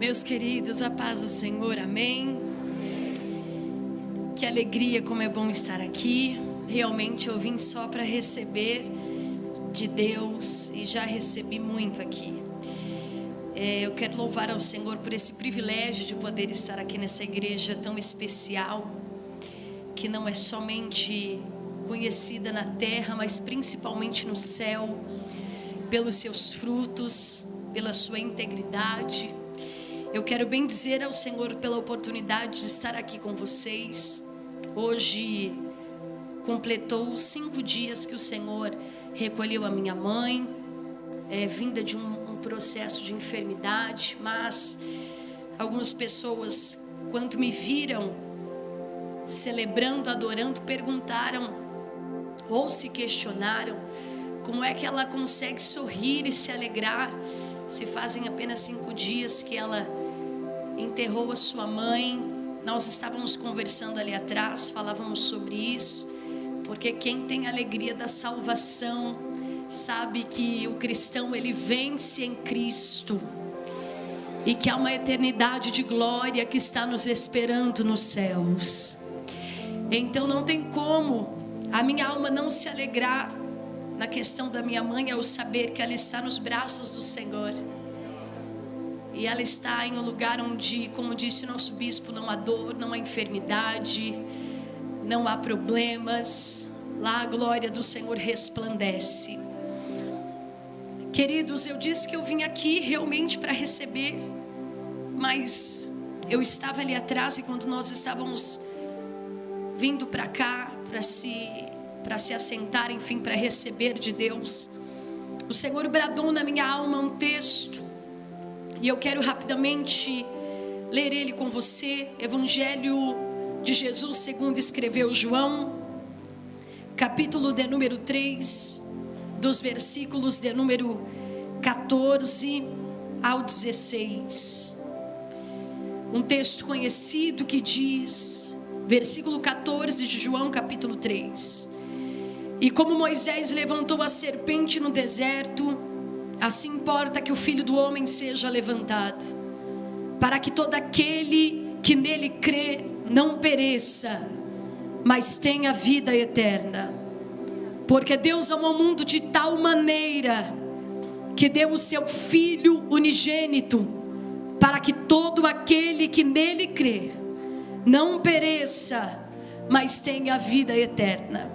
Meus queridos, a paz do Senhor, amém. Que alegria, como é bom estar aqui. Realmente eu vim só para receber de Deus e já recebi muito aqui. Eu quero louvar ao Senhor por esse privilégio de poder estar aqui nessa igreja tão especial, que não é somente conhecida na terra, mas principalmente no céu, pelos seus frutos, pela sua integridade. Eu quero bem dizer ao Senhor pela oportunidade de estar aqui com vocês. Hoje completou 5 dias que o Senhor recolheu a minha mãe, vinda de um processo de enfermidade, mas algumas pessoas, quando me viram celebrando, adorando, perguntaram ou se questionaram como é que ela consegue sorrir e se alegrar, se fazem apenas 5 dias que ela enterrou a sua mãe. Nós estávamos conversando ali atrás, falávamos sobre isso, porque quem tem a alegria da salvação sabe que o cristão ele vence em Cristo e que há uma eternidade de glória que está nos esperando nos céus. Então não tem como a minha alma não se alegrar na questão da minha mãe, ao saber que ela está nos braços do Senhor. E ela está em um lugar onde, como disse o nosso bispo, não há dor, não há enfermidade, não há problemas. Lá a glória do Senhor resplandece. Queridos, eu disse que eu vim aqui realmente para receber, mas eu estava ali atrás e quando nós estávamos vindo para cá, para se assentar, enfim, para receber de Deus, o Senhor bradou na minha alma um texto. E eu quero rapidamente ler ele com você. Evangelho de Jesus segundo escreveu João, capítulo de número 3, dos versículos de número 14 ao 16. Um texto conhecido que diz, versículo 14 de João capítulo 3: E como Moisés levantou a serpente no deserto, assim importa que o Filho do Homem seja levantado, para que todo aquele que nele crê não pereça, mas tenha vida eterna. Porque Deus amou o mundo de tal maneira que deu o seu Filho unigênito, para que todo aquele que nele crê não pereça, mas tenha vida eterna.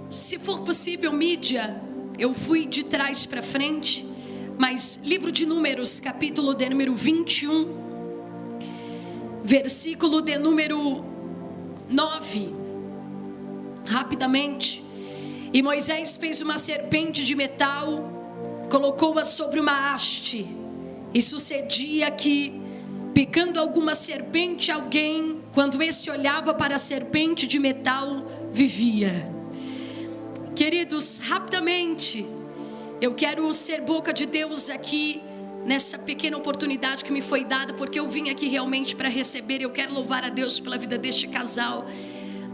Se for possível, mídia, eu fui de trás para frente, mas livro de Números, capítulo de número 21, versículo de número 9, rapidamente. E Moisés fez uma serpente de metal, colocou-a sobre uma haste, e sucedia que, picando alguma serpente alguém, quando esse olhava para a serpente de metal, vivia. Queridos, rapidamente, eu quero ser boca de Deus aqui, nessa pequena oportunidade que me foi dada, porque eu vim aqui realmente para receber. Eu quero louvar a Deus pela vida deste casal.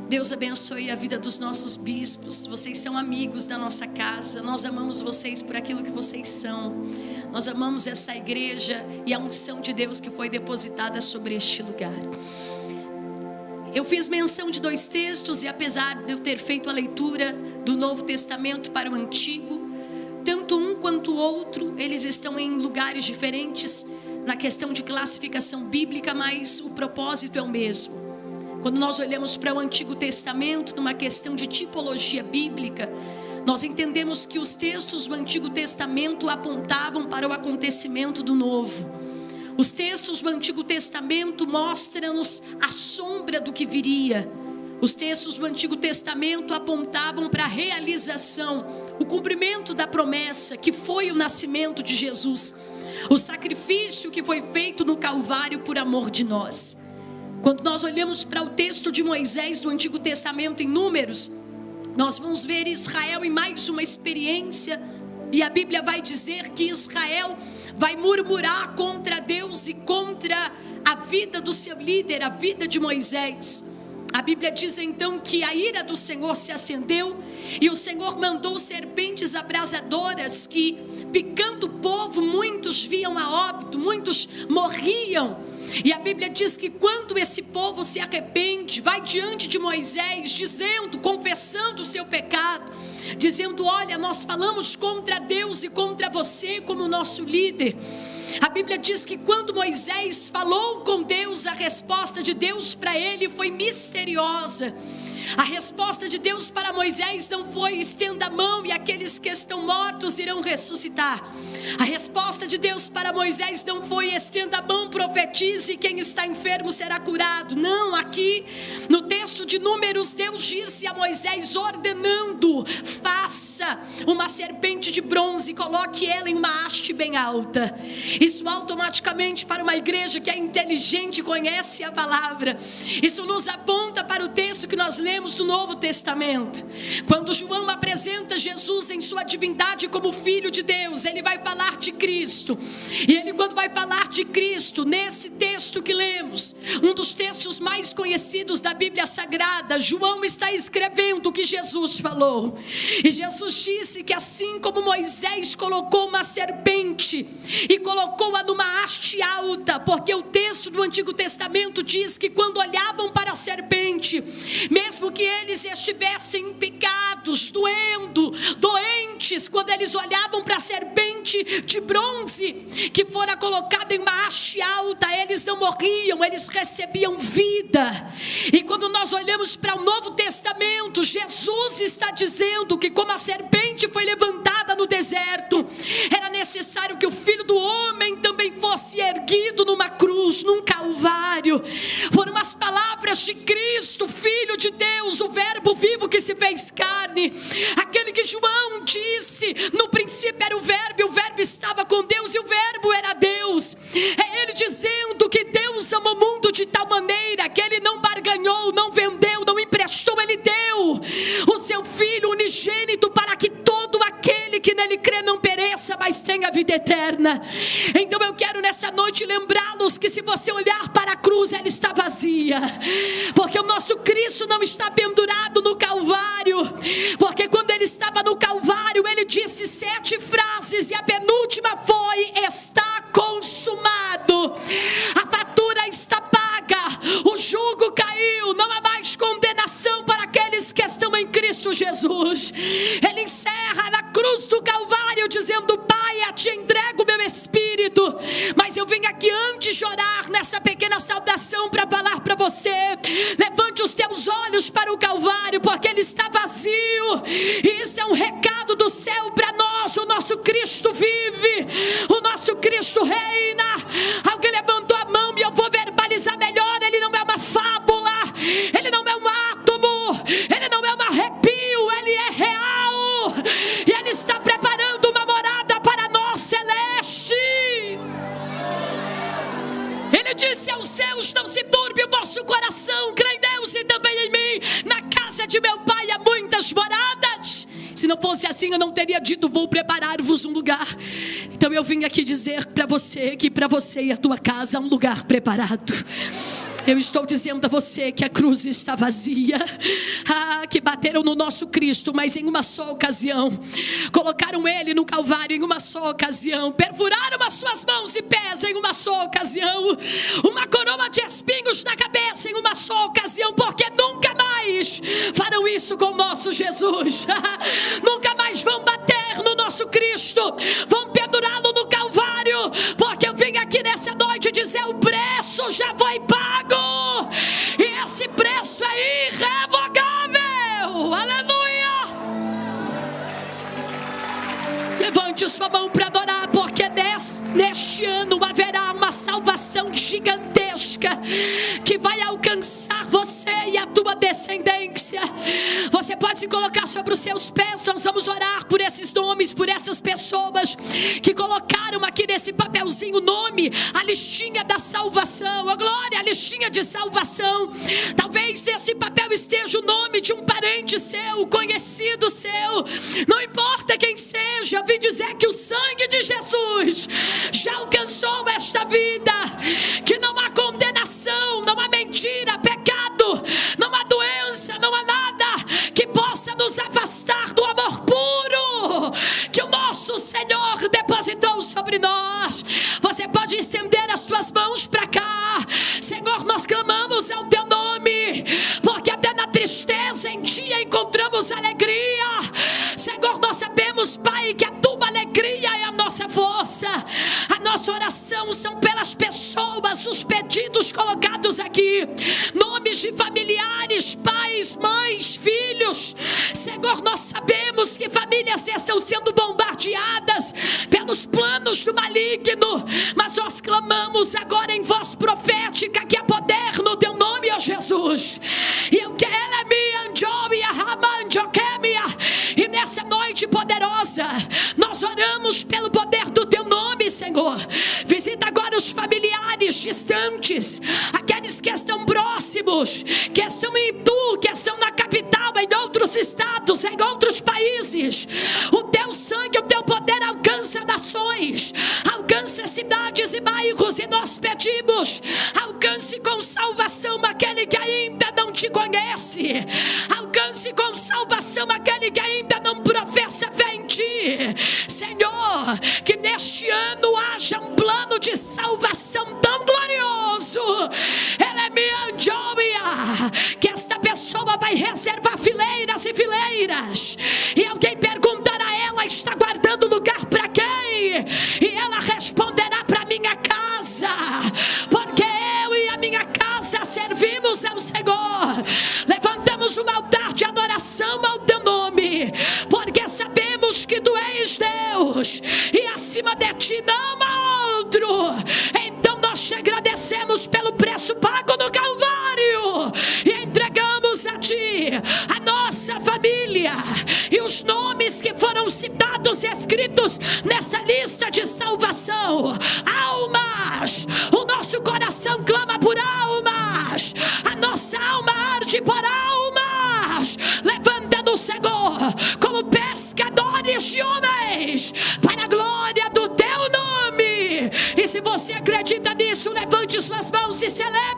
Deus abençoe a vida dos nossos bispos. Vocês são amigos da nossa casa. Nós amamos vocês por aquilo que vocês são. Nós amamos essa igreja e a unção de Deus que foi depositada sobre este lugar. Eu fiz menção de 2 textos, e apesar de eu ter feito a leitura do Novo Testamento para o Antigo, tanto um quanto o outro, eles estão em lugares diferentes na questão de classificação bíblica, mas o propósito é o mesmo. Quando nós olhamos para o Antigo Testamento, numa questão de tipologia bíblica, nós entendemos que os textos do Antigo Testamento apontavam para o acontecimento do Novo. Os textos do Antigo Testamento mostram-nos a sombra do que viria. Os textos do Antigo Testamento apontavam para a realização, o cumprimento da promessa que foi o nascimento de Jesus, o sacrifício que foi feito no Calvário por amor de nós. Quando nós olhamos para o texto de Moisés do Antigo Testamento em Números, nós vamos ver Israel em mais uma experiência, e a Bíblia vai dizer que Israel vai murmurar contra Deus e contra a vida do seu líder, a vida de Moisés. A Bíblia diz então que a ira do Senhor se acendeu e o Senhor mandou serpentes abrasadoras que picando o povo, muitos viam a óbito, muitos morriam. E a Bíblia diz que quando esse povo se arrepende, vai diante de Moisés, dizendo, confessando o seu pecado, dizendo: olha, nós falamos contra Deus e contra você como nosso líder. A Bíblia diz que quando Moisés falou com Deus, a resposta de Deus para ele foi misteriosa. A resposta de Deus para Moisés não foi: estenda a mão e aqueles que estão mortos irão ressuscitar. A resposta de Deus para Moisés não foi: estenda a mão, profetize e quem está enfermo será curado. Não, aqui no texto de Números, Deus disse a Moisés, ordenando: faça uma serpente de bronze e coloque ela em uma haste bem alta. Isso automaticamente, para uma igreja que é inteligente e conhece a palavra, isso nos aponta para o texto que nós lemos do Novo Testamento. Quando João apresenta Jesus em sua divindade como Filho de Deus, ele vai falar de Cristo. E ele, quando vai falar de Cristo, nesse texto que lemos, um dos textos mais conhecidos da Bíblia Sagrada, João está escrevendo o que Jesus falou. E Jesus disse que assim como Moisés colocou uma serpente e colocou-a numa haste alta, porque o texto do Antigo Testamento diz que quando olhavam para a serpente, mesmo que eles estivessem picados, doentes, quando eles olhavam para a serpente de bronze que fora colocada em uma haste alta, eles não morriam, eles recebiam vida. E quando nós olhamos para o Novo Testamento, Jesus está dizendo que como a serpente foi levantada no deserto, era necessário que o Filho do Homem também fosse erguido numa cruz, num calvário. Foram as palavras de Cristo, Filho de Deus, o verbo vivo que se fez carne, aquele que João disse, no princípio era o verbo, e o verbo estava com Deus, e o verbo era Deus. É ele dizendo que Deus ama o mundo de tal maneira que ele não barganhou, não vendeu, não emprestou, ele deu o seu Filho unigênito para que todo aquele que nele crê não pereça, mas tenha vida eterna. Então eu quero nessa noite lembrá-los que se você olhar para a cruz, ela está vazia, porque o nosso Cristo não está pendurado no Calvário, porque quando ele estava no Calvário, ele disse 7 frases, e a penúltima foi: está consumado. A fatura está paga, o jugo caiu, não há mais condenação para aqueles que estão em Cristo Jesus. Ele encerra na cruz do Calvário dizendo: Pai, a ti entrego o meu espírito. Mas eu vim aqui antes de orar nessa pequena saudação para falar para você: levante os teus olhos para o Calvário, porque ele está vazio, e isso é um recado do céu para nós. O nosso Cristo vive, o nosso Cristo reina. Alguém levantou a mão e eu vou verbalizar melhor: ele não é uma fábula, ele não é um átomo, ele não é um arrepio, ele é real, e ele está preparando uma morada para nós celeste. Ele disse aos céus: não se turbe o vosso coração, crê em Deus e também em mim. Na casa de meu pai há muitas moradas. Se não fosse assim, eu não teria dito: vou preparar-vos um lugar. Então eu vim aqui dizer para você que para você e a tua casa há um lugar preparado. Eu estou dizendo a você que a cruz está vazia, que bateram no nosso Cristo, mas em uma só ocasião, colocaram ele no Calvário em uma só ocasião, perfuraram as suas mãos e pés em uma só ocasião, uma coroa de espinhos na cabeça em uma só ocasião, porque nunca mais farão isso com o nosso Jesus. Nunca mais vão bater no nosso Cristo, vão pendurá-lo no Calvário, porque eu vim aqui nessa noite dizer: o preço já foi pago, e esse preço é irrevogável. Aleluia! Levante sua mão para adorar, porque neste ano haverá uma salvação gigantesca que vai alcançar você e a tua descendência. Você pode se colocar sobre os seus pés. Nós vamos orar por esses nomes, por essas pessoas que colocaram aqui nesse papelzinho o nome, a listinha da salvação. A glória, a listinha de salvação. Talvez nesse papel esteja o nome de um parente seu, conhecido seu, não importa quem seja. Eu vim dizer que o sangue de Jesus já alcançou esta vida, que não há condenação, não há mentira, pecado, não há doença, não há nada que possa nos afastar do amor puro que o nosso Senhor depositou sobre nós. Você pode estender as tuas mãos para cá. Senhor, nós clamamos ao teu nome, porque até na tristeza em ti encontramos alegria. Senhor, nós sabemos, Pai, que a tua alegria é a nossa força. A nossa oração são pelas pessoas, os pedidos colocados aqui, nomes de familiares, pais, mães, filhos. Senhor, nós sabemos que famílias estão sendo bombardeadas pelos planos do maligno, mas nós clamamos agora em voz profética que há poder no teu nome, ó Jesus. E nessa noite poderosa, nós oramos pelo poder do teu nome, Senhor. Visita agora os familiares distantes, aqueles que estão próximos, que estão em Tu, que estão na capital, em outros estados, em outros países. O teu sangue, o teu poder alcança nações, alcança cidades e bairros, e nós pedimos, alcance com salvação aquele que ainda não te conhece, alcance com salvação aquele que ainda não professa fé em ti. Senhor, que neste ano haja um plano de salvação tão glorioso, que esta pessoa vai reservar fileiras e fileiras, e alguém perguntará a ela: está guardando lugar para quem? E ela responderá: para minha casa, porque eu e a minha casa servimos ao Senhor. Levantamos um altar de adoração ao teu nome, porque sabemos que tu és Deus, e acima de ti não há outro. Então nós te agradecemos pelo preço pago no Calvário, e entregamos a ti a nossa família e os nomes que foram citados e escritos nessa lista de salvação. Almas, o nosso coração clama por almas, a nossa alma arde por almas. Levanta-nos, Senhor, como pescadores de homens, para a glória do teu nome. E se você acredita nisso, levante suas mãos e celebre.